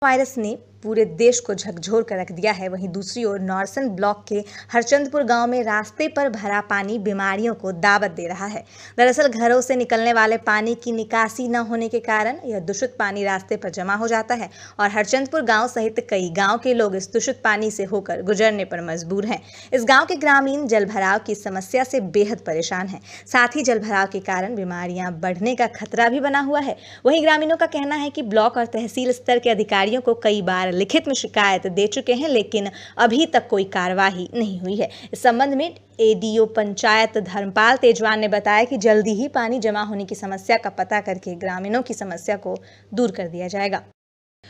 Virus ने पूरे देश को झकझोर कर रख दिया है। वहीं दूसरी ओर नौरसन ब्लॉक के हरचंदपुर गांव में रास्ते पर भरा पानी बीमारियों को दावत दे रहा है। दरअसल घरों से निकलने वाले पानी की निकासी न होने के कारण यह दूषित पानी रास्ते पर जमा हो जाता है और हरचंदपुर गांव सहित कई गांव के लोग इस दूषित पानी से होकर गुजरने पर मजबूर हैं। इस गाँव के ग्रामीण जलभराव की समस्या से बेहद परेशान हैं। साथ ही जलभराव के कारण बीमारियां बढ़ने का खतरा भी बना हुआ है। वहीं ग्रामीणों का कहना है कि ब्लॉक और तहसील स्तर के अधिकारियों को कई बार लिखित में शिकायत दे चुके हैं, लेकिन अभी तक कोई कार्रवाई नहीं हुई है। इस संबंध में एडीओ पंचायत धर्मपाल तेजवान ने बताया कि जल्दी ही पानी जमा होने की समस्या का पता करके ग्रामीणों की समस्या को दूर कर दिया जाएगा।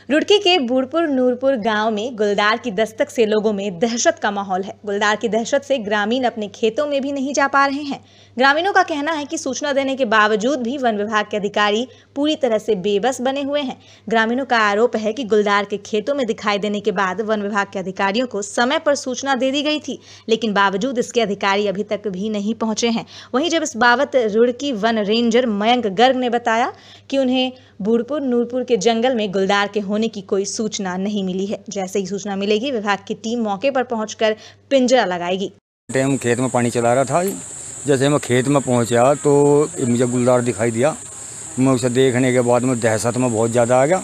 रुड़की के बूढ़पुर नूरपुर गांव में गुलदार की दस्तक से लोगों में दहशत का माहौल है। गुलदार की दहशत से ग्रामीण अपने खेतों में भी नहीं जा पा रहे हैं। ग्रामीणों का कहना है कि सूचना देने के बावजूद भी वन विभाग के अधिकारी पूरी तरह से बेबस बने हुए हैं। ग्रामीणों का आरोप है कि गुलदार के खेतों में दिखाई देने के बाद वन विभाग के अधिकारियों को समय पर सूचना दे दी गई थी, लेकिन बावजूद इसके अधिकारी अभी तक भी नहीं पहुंचे हैं। वहीं जब इस बाबत रुड़की वन रेंजर मयंक गर्ग ने बताया कि उन्हें बूढ़पुर नूरपुर के जंगल में गुलदार के होने की कोई सूचना नहीं मिली है। जैसे ही सूचना मिलेगी विभाग की टीम मौके पर पहुंचकर पिंजरा लगाएगी। हम खेत में पानी चला रहा था, जैसे मैं खेत में पहुंचा तो मुझे गुलदार दिखाई दिया। मैं उसे देखने के बाद में दहशत में बहुत ज़्यादा आ गया,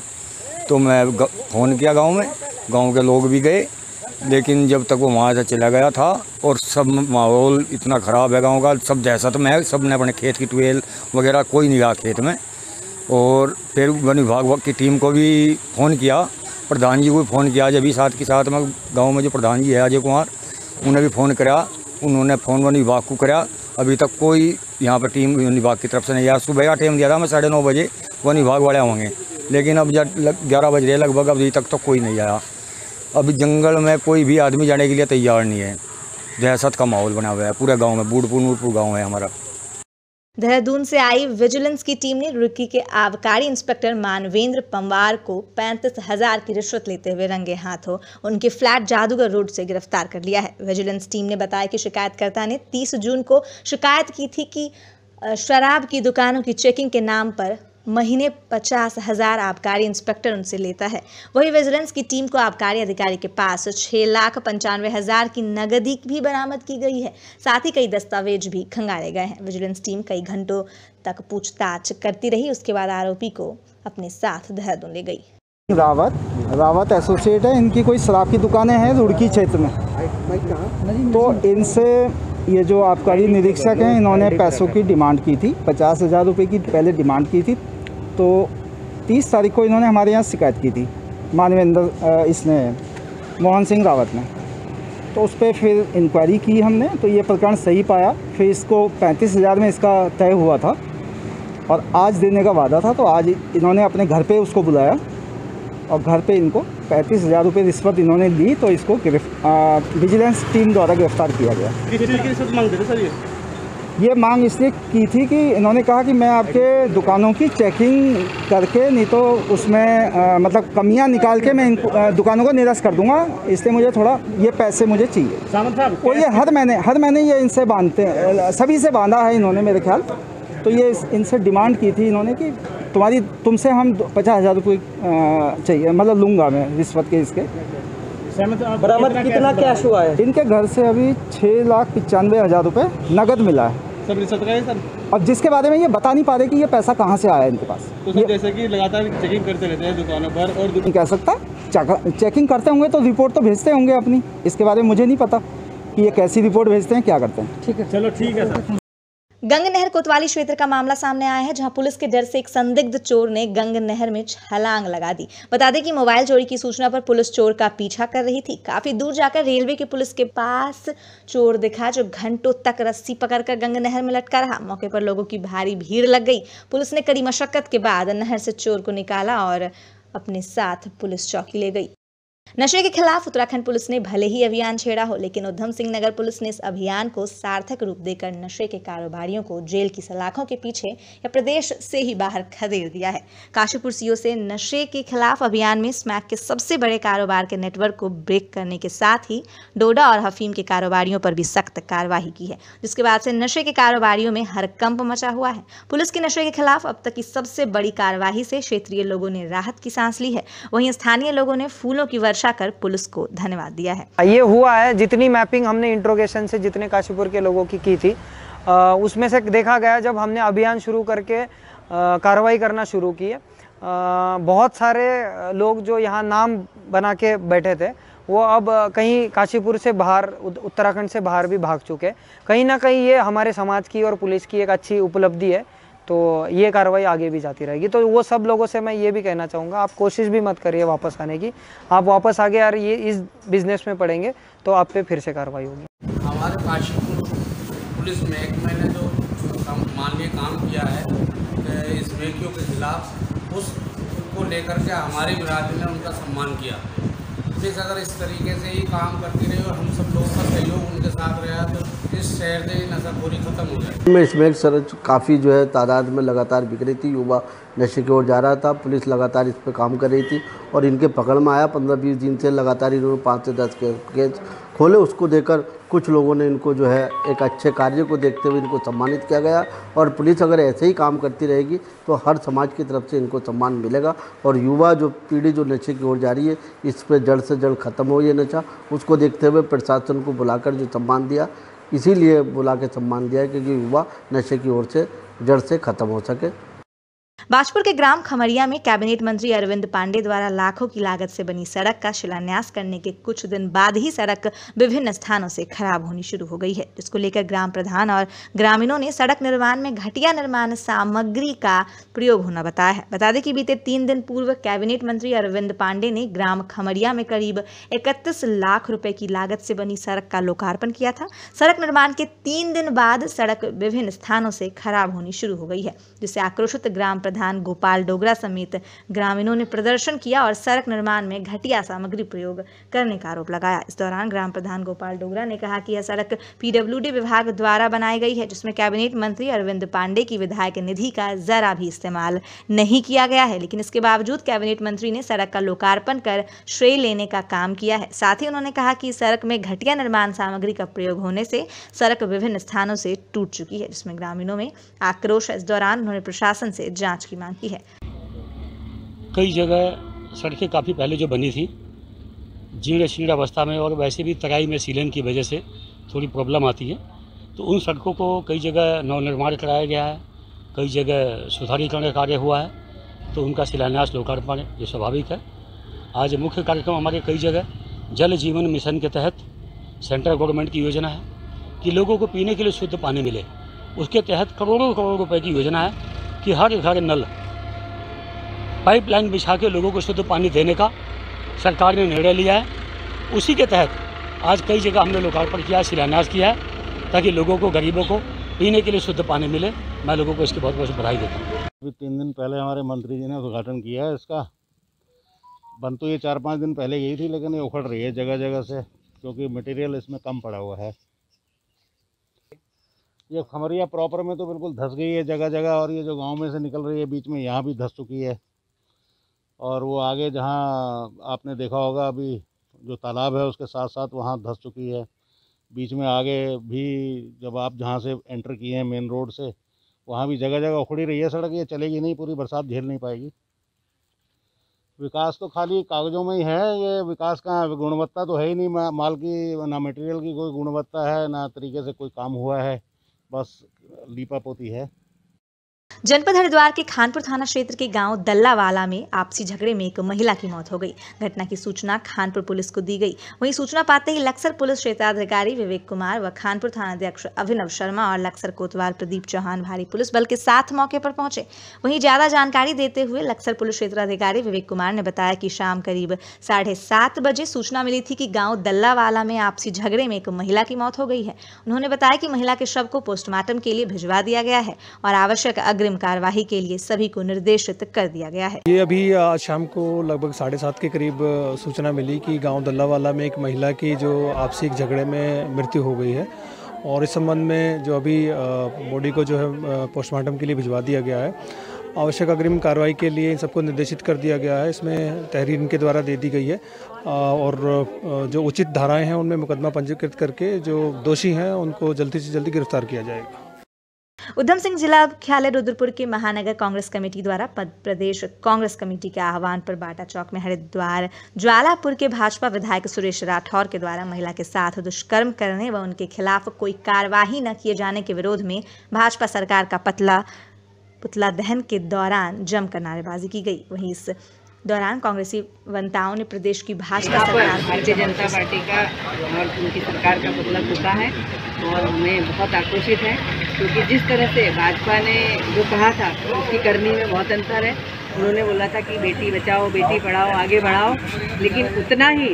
तो मैं फ़ोन किया गांव के लोग भी गए, लेकिन जब तक वो वहाँ से चला गया था और सब माहौल इतना ख़राब है गाँव का, सब दहशत में है। सब ने अपने खेत की ट्यूबवेल वगैरह कोई नहीं गया खेत में। और फिर वन विभाग की टीम को भी फ़ोन किया, प्रधान जी को भी फ़ोन किया। जब भी साथ के साथ में गांव में जो प्रधान जी है अजय कुमार, उन्हें भी फ़ोन कराया। उन्होंने फ़ोन वन विभाग को कराया। अभी तक कोई यहाँ पर टीम वन विभाग की तरफ से नहीं आया। सुबह का टाइम दिया था मैं 9:30 बजे वन विभाग वाले होंगे, लेकिन अब जब 11 बज रहे लगभग, अभी तक तो कोई नहीं आया। अभी जंगल में कोई भी आदमी जाने के लिए तैयार नहीं है। दहशत का माहौल बना हुआ है पूरे गाँव में। बूढ़पुर नूरपुर गाँव है हमारा। देहरादून से आई विजिलेंस की टीम ने रुड़की के आबकारी इंस्पेक्टर मानवेंद्र पंवार को 35,000 की रिश्वत लेते हुए रंगे हाथों उनके फ्लैट जादूगर रोड से गिरफ्तार कर लिया है। विजिलेंस टीम ने बताया कि शिकायतकर्ता ने 30 जून को शिकायत की थी कि शराब की दुकानों की चेकिंग के नाम पर महीने 50,000 आबकारी इंस्पेक्टर उनसे लेता है। वही विजिलेंस की टीम को आबकारी अधिकारी के पास 6,95,000 की नगदी भी बरामद की गई है। साथ ही कई दस्तावेज भी खंगाले गए हैं। विजिलेंस टीम कई घंटों तक पूछताछ करती रही। उसके बाद आरोपी को अपने साथ देहरादून ले गई। रावत एसोसिएट है। इनकी कोई शराब की दुकानें हैं रुड़की क्षेत्र में। तो इनसे ये जो आबकारी निरीक्षक हैं, इन्होंने पैसों की डिमांड की थी। 50,000 रुपये की पहले डिमांड की थी। तो 30 तारीख को इन्होंने हमारे यहाँ शिकायत की थी मानवेंद्र इसने मोहन सिंह रावत ने। तो उस पर फिर इंक्वायरी की हमने, तो ये प्रकरण सही पाया। फिर इसको 35,000 में इसका तय हुआ था और आज देने का वादा था। तो आज इन्होंने अपने घर पे उसको बुलाया और घर पे इनको 35,000 रुपये रिश्वत इन्होंने ली। तो इसको विजिलेंस टीम द्वारा गिरफ्तार किया गया। किस चीज़ की रिश्वत मांगते थे सर? ये मांग इसलिए की थी कि इन्होंने कहा कि मैं आपके दुकानों की चेकिंग करके, नहीं तो उसमें मतलब कमियां निकाल के मैं इन दुकानों को निरस्त कर दूंगा, इसलिए मुझे थोड़ा ये पैसे मुझे चाहिए। और ये हर महीने ये इनसे बांधते हैं, सभी से बांधा है इन्होंने मेरे ख्याल। तो ये इनसे डिमांड की थी इन्होंने कि तुमसे हम 50,000 रुपये चाहिए, मतलब लूँगा मैं रिश्वत के। इसके बरामद कितना कैश हुआ है? इनके घर से अभी 6,95,000 रुपये नगद मिला है। सब रिश्वत का है सर? अब जिसके बारे में ये बता नहीं पा रहे कि ये पैसा कहाँ से आया इनके पास। तो सर जैसे कि लगातार चेकिंग करते रहते हैं दुकानों पर, और नहीं कह सकता। चेकिंग करते होंगे तो रिपोर्ट तो भेजते होंगे अपनी। इसके बारे में मुझे नहीं पता कि ये कैसी रिपोर्ट भेजते हैं, क्या करते हैं। ठीक है, चलो ठीक है सर। गंग नहर कोतवाली क्षेत्र का मामला सामने आया है, जहां पुलिस के डर से एक संदिग्ध चोर ने गंग नहर में छलांग लगा दी। बता दें कि मोबाइल चोरी की सूचना पर पुलिस चोर का पीछा कर रही थी। काफी दूर जाकर रेलवे के पुलिस के पास चोर दिखा, जो घंटों तक रस्सी पकड़कर गंग नहर में लटका रहा। मौके पर लोगों की भारी भीड़ लग गई। पुलिस ने कड़ी मशक्कत के बाद नहर से चोर को निकाला और अपने साथ पुलिस चौकी ले गई। नशे के खिलाफ उत्तराखंड पुलिस ने भले ही अभियान छेड़ा हो, लेकिन उधम सिंह नगर पुलिस ने इस अभियान को सार्थक रूप देकर नशे के कारोबारियों को जेल की सलाखों के पीछे या प्रदेश से ही बाहर खदेड़ दिया है। काशीपुर सीओ से नशे के खिलाफ अभियान में स्मैक के सबसे बड़े कारोबार के नेटवर्क को ब्रेक करने के साथ ही डोडा और हफीम के कारोबारियों पर भी सख्त कार्रवाई की है, जिसके बाद से नशे के कारोबारियों में हड़कंप मचा हुआ है। पुलिस की नशे के खिलाफ अब तक की सबसे बड़ी कार्रवाई से क्षेत्रीय लोगों ने राहत की सांस ली है। वहीं स्थानीय लोगों ने फूलों की वर्षा कर पुलिस को धन्यवाद दिया है। ये हुआ है, जितनी मैपिंग हमने इंट्रोगेशन से जितने काशीपुर के लोगों की थी, उसमें से देखा गया जब हमने अभियान शुरू करके कार्रवाई करना शुरू की, बहुत सारे लोग जो यहाँ नाम बना के बैठे थे वो अब कहीं काशीपुर से बाहर, उत्तराखंड से बाहर भी भाग चुके। कहीं ना कहीं ये हमारे समाज की और पुलिस की एक अच्छी उपलब्धि है, तो ये कार्रवाई आगे भी जाती रहेगी। तो वो सब लोगों से मैं ये भी कहना चाहूँगा, आप कोशिश भी मत करिए वापस आने की। आप वापस आ गए यार ये इस बिज़नेस में पड़ेंगे तो आप पे फिर से कार्रवाई होगी। हमारे काशीपुर पुलिस महकमे ने जो माननीय काम किया है इस वेकियों के खिलाफ, उसको लेकर के हमारी बिरादरी ने उनका सम्मान किया। पुलिस अगर इस तरीके से ही काम करती रही और हम सब लोगों का सहयोग उनके साथ रहा तो इस शहर से नशाखोरी खत्म हो जाए। इसमें सर काफ़ी जो है तादाद में लगातार बिक रही थी, युवा नशे की ओर जा रहा था। पुलिस लगातार इस पर काम कर रही थी और इनके पकड़ में आया। 15-20 दिन से लगातार इन्होंने 5 से 10 केस खोले। उसको देखकर कुछ लोगों ने इनको जो है एक अच्छे कार्य को देखते हुए इनको सम्मानित किया गया। और पुलिस अगर ऐसे ही काम करती रहेगी तो हर समाज की तरफ से इनको सम्मान मिलेगा। और युवा जो पीढ़ी जो नशे की ओर जा रही है, इस पर जड़ से जड़ खत्म हो ये नशा। उसको देखते हुए प्रशासन को बुलाकर जो सम्मान दिया, इसीलिए बुला के सम्मान दिया है क्योंकि युवा नशे की ओर से जड़ से खत्म हो सके। बाजपुर के ग्राम खमरिया में कैबिनेट मंत्री अरविंद पांडे द्वारा लाखों की लागत से बनी सड़क का शिलान्यास करने के कुछ दिन बाद ही सड़क विभिन्न स्थानों से खराब होनी शुरू हो गई है, जिसको लेकर ग्राम प्रधान और ग्रामीणों ने सड़क निर्माण में घटिया निर्माण सामग्री का प्रयोग होना बताया है। बता दें कि बीते 3 दिन पूर्व कैबिनेट मंत्री अरविंद पांडे ने ग्राम खमरिया में करीब 31 लाख रुपए की लागत से बनी सड़क का लोकार्पण किया था। सड़क निर्माण के 3 दिन बाद सड़क विभिन्न स्थानों से खराब होनी शुरू हो गई है, जिससे आक्रोशित ग्राम प्रधान गोपाल डोगरा समेत ग्रामीणों ने प्रदर्शन किया और सड़क निर्माण में घटिया सामग्री प्रयोग करने का आरोप लगाया। इस दौरान ग्राम प्रधान गोपाल डोगरा ने कहा कि यह सड़क पीडब्ल्यूडी विभाग द्वारा बनाई गई है, जिसमें कैबिनेट मंत्री अरविंद पांडे की विधायक निधि का जरा भी इस्तेमाल नहीं किया गया है। लेकिन इसके बावजूद कैबिनेट मंत्री ने सड़क का लोकार्पण कर श्रेय लेने का काम किया है। साथ ही उन्होंने कहा कि सड़क में घटिया निर्माण सामग्री का प्रयोग होने से सड़क विभिन्न स्थानों से टूट चुकी है, जिसमें ग्रामीणों में आक्रोश है। इस दौरान उन्होंने प्रशासन से जांच की मांग की है। कई जगह सड़कें काफ़ी पहले जो बनी थी जीर्ण शीर्ण अवस्था में, और वैसे भी तराई में सीलन की वजह से थोड़ी प्रॉब्लम आती है, तो उन सड़कों को कई जगह नवनिर्माण कराया गया है, कई जगह सुधारीकरण का कार्य हुआ है, तो उनका शिलान्यास लोकार्पण ये स्वाभाविक है। आज मुख्य कार्यक्रम हमारे कई जगह जल जीवन मिशन के तहत सेंट्रल गवर्नमेंट की योजना है कि लोगों को पीने के लिए शुद्ध पानी मिले। उसके तहत करोड़ों करोड़ रुपए की योजना है कि हर घर नल पाइपलाइन बिछा के लोगों को शुद्ध पानी देने का सरकार ने निर्णय लिया है। उसी के तहत आज कई जगह हमने लोकार्पण किया, शिलान्यास किया है, ताकि लोगों को, गरीबों को पीने के लिए शुद्ध पानी मिले। मैं लोगों को इसकी बहुत बहुत बधाई देता हूँ। अभी 3 दिन पहले हमारे मंत्री जी ने उद्घाटन किया है इसका। बन तो ये 4-5 दिन पहले यही थी, लेकिन ये उखड़ रही है जगह जगह से, क्योंकि मटेरियल इसमें कम पड़ा हुआ है। ये खमरिया प्रॉपर में तो बिल्कुल धंस गई है जगह जगह, और ये जो गांव में से निकल रही है बीच में, यहाँ भी धंस चुकी है। और वो आगे जहाँ आपने देखा होगा अभी जो तालाब है उसके साथ साथ वहाँ धंस चुकी है। बीच में आगे भी जब आप जहाँ से एंटर किए हैं मेन रोड से, वहाँ भी जगह जगह उखड़ी रही है सड़क। ये चलेगी नहीं, पूरी बरसात झेल नहीं पाएगी। विकास तो खाली कागज़ों में ही है, ये विकास का गुणवत्ता तो है ही नहीं। माल की ना मटेरियल की कोई गुणवत्ता है, ना तरीके से कोई काम हुआ है, बस लीपापोती है। जनपद हरिद्वार के खानपुर थाना क्षेत्र के गांव दल्लावाला में आपसी झगड़े में एक महिला की मौत हो गई। घटना की सूचना खानपुर पुलिस को दी गई। वहीं सूचना पाते ही लक्सर पुलिस क्षेत्राधिकारी विवेक कुमार व खानपुर थानाध्यक्ष अभिनव शर्मा और लक्सर कोतवाल प्रदीप चौहान भारी पुलिस बल के साथ मौके पर पहुंचे। वहीं ज्यादा जानकारी देते हुए लक्सर पुलिस क्षेत्राधिकारी विवेक कुमार ने बताया कि शाम करीब 7:30 बजे सूचना मिली थी कि गाँव दल्लावाला में आपसी झगड़े में एक महिला की मौत हो गई है। उन्होंने बताया कि महिला के शव को पोस्टमार्टम के लिए भिजवा दिया गया है और आवश्यक अग्रिम कार्यवाही के लिए सभी को निर्देशित कर दिया गया है। ये अभी आज शाम को लगभग 7:30 के करीब सूचना मिली कि गांव दल्लावाला में एक महिला की जो आपसी एक झगड़े में मृत्यु हो गई है और इस संबंध में जो अभी बॉडी को जो है पोस्टमार्टम के लिए भिजवा दिया गया है। आवश्यक अग्रिम कार्रवाई के लिए इन सबको निर्देशित कर दिया गया है। इसमें तहरीर इनके द्वारा दे दी गई है और जो उचित धाराएं हैं उनमें मुकदमा पंजीकृत करके जो दोषी हैं उनको जल्दी से जल्दी गिरफ्तार किया जाएगा। उधम सिंह जिला मुख्यालय रुद्रपुर के महानगर कांग्रेस कमेटी द्वारा प्रदेश कांग्रेस कमेटी के आह्वान पर बाटा चौक में हरिद्वार ज्वालापुर के भाजपा विधायक सुरेश राठौर के द्वारा महिला के साथ दुष्कर्म करने व उनके खिलाफ कोई कार्यवाही न किए जाने के विरोध में भाजपा सरकार का पुतला दहन के दौरान जमकर नारेबाजी की गई। वहीं इस दौरान कांग्रेसी वंताओं ने प्रदेश की भाजपा सरकार भारतीय जनता पार्टी का और उनकी सरकार का पुतला फूंका है और हमें बहुत आक्रोशित है, क्योंकि जिस तरह से भाजपा ने जो कहा था उसकी करनी में बहुत अंतर है। उन्होंने बोला था कि बेटी बचाओ बेटी पढ़ाओ आगे बढ़ाओ, लेकिन उतना ही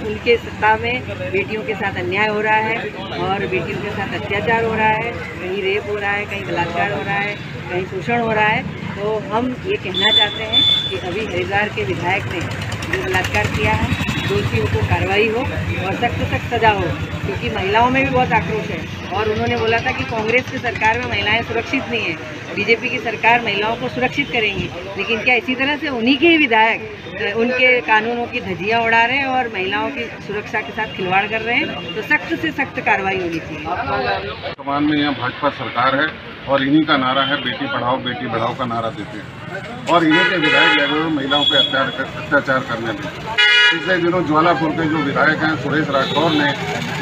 उनके सत्ता में बेटियों के साथ अन्याय हो रहा है और बेटियों के साथ अत्याचार हो रहा है, कहीं रेप हो रहा है, कहीं बलात्कार हो रहा है, कहीं शोषण हो रहा है। तो हम ये कहना चाहते हैं कि अभी हरिद्वार के विधायक ने जो बलात्कार किया है दोषियों को कार्रवाई हो और सख्त सजा हो, क्योंकि महिलाओं में भी बहुत आक्रोश है। और उन्होंने बोला था कि कांग्रेस की सरकार में महिलाएं सुरक्षित नहीं है, बीजेपी की सरकार महिलाओं को सुरक्षित करेंगी, लेकिन क्या इसी तरह से उन्हीं के ही विधायक उनके कानूनों की धज्जियां उड़ा रहे हैं और महिलाओं की सुरक्षा के साथ खिलवाड़ कर रहे हैं? तो सख्त से सख्त कार्रवाई होनी चाहिए। वर्तमान में यहाँ भाजपा सरकार है और इन्हीं का नारा है बेटी पढ़ाओ बेटी बढ़ाओ का नारा देते हैं और इन्हीं के विधायक लेवल में महिलाओं पर अत्याचार करने लगे। पिछले दिनों ज्वालापुर के जो विधायक हैं सुरेश राठौर ने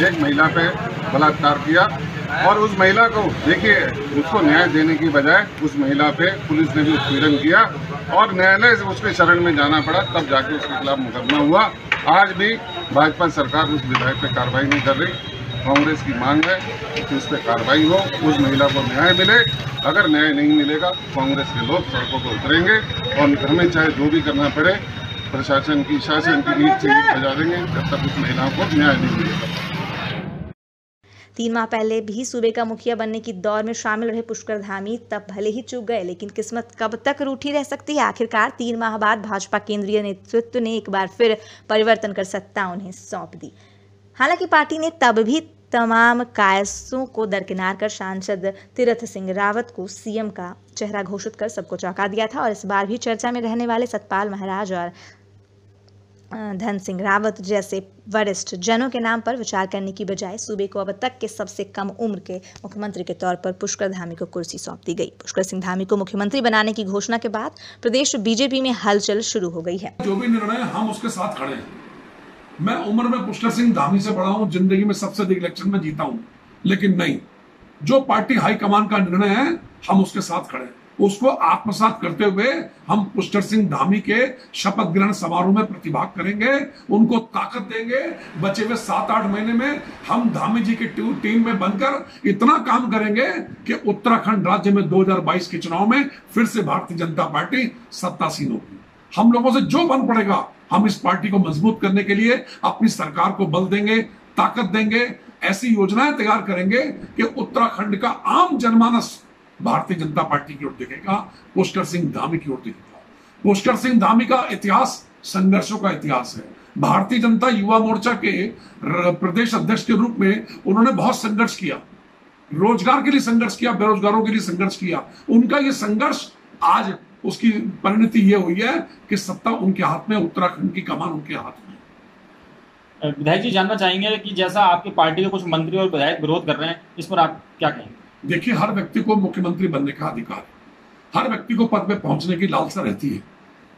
एक महिला पे बलात्कार किया और उस महिला को देखिए उसको न्याय देने की बजाय उस महिला पे पुलिस ने भी उत्पीड़न किया और न्यायालय से उसके शरण में जाना पड़ा, तब जाके उसके खिलाफ मुकदमा हुआ। आज भी भाजपा सरकार उस विधायक पे कार्रवाई नहीं कर रही। कांग्रेस की मांग है कि उस पर कार्रवाई हो, उस महिला को न्याय मिले। अगर न्याय नहीं मिलेगा कांग्रेस के लोग सड़कों पर उतरेंगे और हमें चाहे जो भी करना पड़े प्रशासन की शासन की नींद से बजा देंगे जब तक उस महिलाओं को न्याय नहीं मिलेगा। 3 माह पहले भी सूबे का मुखिया बनने की दौड़ में शामिल रहे पुष्कर धामी तब भले ही चूक गए, लेकिन किस्मत कब तक रूठी रह सकती है। आखिरकार 3 माह बाद भाजपा केंद्रीय नेतृत्व ने एक बार फिर परिवर्तन कर सत्ता उन्हें सौंप दी। हालांकि पार्टी ने तब भी तमाम कायसों को दरकिनार कर सांसद तीरथ सिंह रावत को सीएम का चेहरा घोषित कर सबको चौंका दिया था और इस बार भी चर्चा में रहने वाले सतपाल महाराज और धन सिंह रावत जैसे वरिष्ठ जनों के नाम पर विचार करने की बजाय सूबे को अब तक के सबसे कम उम्र के मुख्यमंत्री के तौर पर पुष्कर धामी को कुर्सी सौंप दी गई। पुष्कर सिंह धामी को मुख्यमंत्री बनाने की घोषणा के बाद प्रदेश बीजेपी में हलचल शुरू हो गई है। जो भी निर्णय हम उसके साथ खड़े हैं। मैं उम्र में पुष्कर सिंह धामी से बड़ा हूं, जिंदगी में सबसे अधिक इलेक्शन में जीता हूं, लेकिन नहीं, जो पार्टी हाईकमान का निर्णय है हम उसके साथ खड़े हैं। उसको आत्मसात करते हुए हम पुष्कर सिंह धामी के शपथ ग्रहण समारोह में प्रतिभाग करेंगे, उनको ताकत देंगे। बचे हुए 7-8 महीने में हम धामी जी की टीम में बनकर इतना काम करेंगे कि उत्तराखंड राज्य में 2022 के चुनाव में फिर से भारतीय जनता पार्टी सत्तासीन होगी। हम लोगों से जो बन पड़ेगा हम इस पार्टी को मजबूत करने के लिए अपनी सरकार को बल देंगे, ताकत देंगे, ऐसी योजनाएं तैयार करेंगे कि उत्तराखंड का आम जनमानस भारतीय जनता पार्टी की ओर देखेगा, पुष्कर सिंह धामी की ओर देखेगा। पुष्कर सिंह धामी का इतिहास संघर्षों का इतिहास है। भारतीय जनता युवा मोर्चा के प्रदेश अध्यक्ष के रूप में उन्होंने बहुत संघर्ष किया, रोजगार के लिए संघर्ष किया, बेरोजगारों के लिए संघर्ष किया। उनका ये संघर्ष आज उसकी परिणति ये हुई है कि सत्ता उनके हाथ में, उत्तराखंड की कमान उनके हाथ में। विधायक जी जानना चाहेंगे कि जैसा आपकी पार्टी के कुछ मंत्री और विधायक विरोध कर रहे हैं, इस पर आप क्या कहेंगे? देखिए, हर व्यक्ति को मुख्यमंत्री बनने का अधिकार है, हर व्यक्ति को पद पे पहुंचने की लालसा रहती है,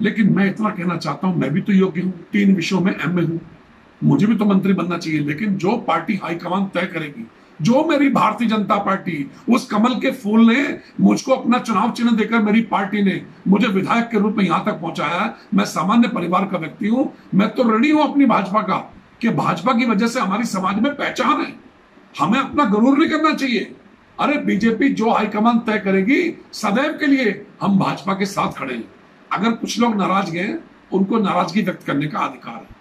लेकिन मैं इतना कहना चाहता हूं, मैं भी तो योग्य हूं, 3 विषयों में एमए हूं, मुझे भी तो मंत्री बनना चाहिए। लेकिन जो पार्टी हाईकमान तय करेगी, जो मेरी भारतीय जनता पार्टी, उस कमल के फूल ने मुझको अपना चुनाव चिन्ह देकर मेरी पार्टी ने मुझे विधायक के रूप में यहां तक पहुंचाया है। मैं सामान्य परिवार का व्यक्ति हूं, मैं तो ऋणी हूं अपनी भाजपा का कि भाजपा की वजह से हमारी समाज में पहचान है। हमें अपना गरूर नहीं करना चाहिए। अरे बीजेपी जो हाईकमान तय करेगी, सदैव के लिए हम भाजपा के साथ खड़े हैं। अगर कुछ लोग नाराज गए, उनको नाराजगी व्यक्त करने का अधिकार है,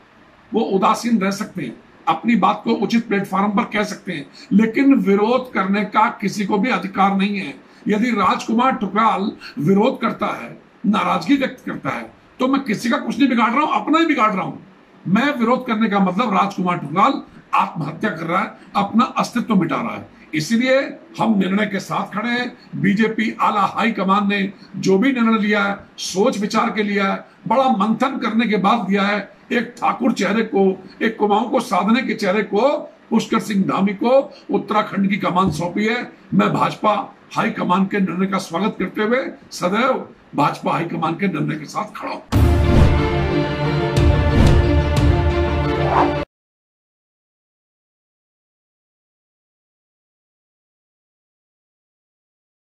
वो उदासीन रह सकते हैं, अपनी बात को उचित प्लेटफॉर्म पर कह सकते हैं, लेकिन विरोध करने का किसी को भी अधिकार नहीं है। यदि राजकुमार ठुकराल विरोध करता है, नाराजगी व्यक्त करता है, तो मैं किसी का कुछ नहीं बिगाड़ रहा हूं, अपना ही बिगाड़ रहा हूं। मैं विरोध करने का मतलब राजकुमार ठुकराल आत्महत्या कर रहा है, अपना अस्तित्व मिटा रहा है। इसलिए हम निर्णय के साथ खड़े हैं। बीजेपी आला हाईकमान ने जो भी निर्णय लिया है, सोच विचार के लिया है, बड़ा मंथन करने के बाद दिया है। एक ठाकुर चेहरे को, एक कुमाऊं को साधने के चेहरे को, पुष्कर सिंह धामी को उत्तराखंड की कमान सौंपी है। मैं भाजपा हाईकमान के निर्णय का स्वागत करते हुए सदैव भाजपा हाईकमान के निर्णय के साथ खड़ा हूं।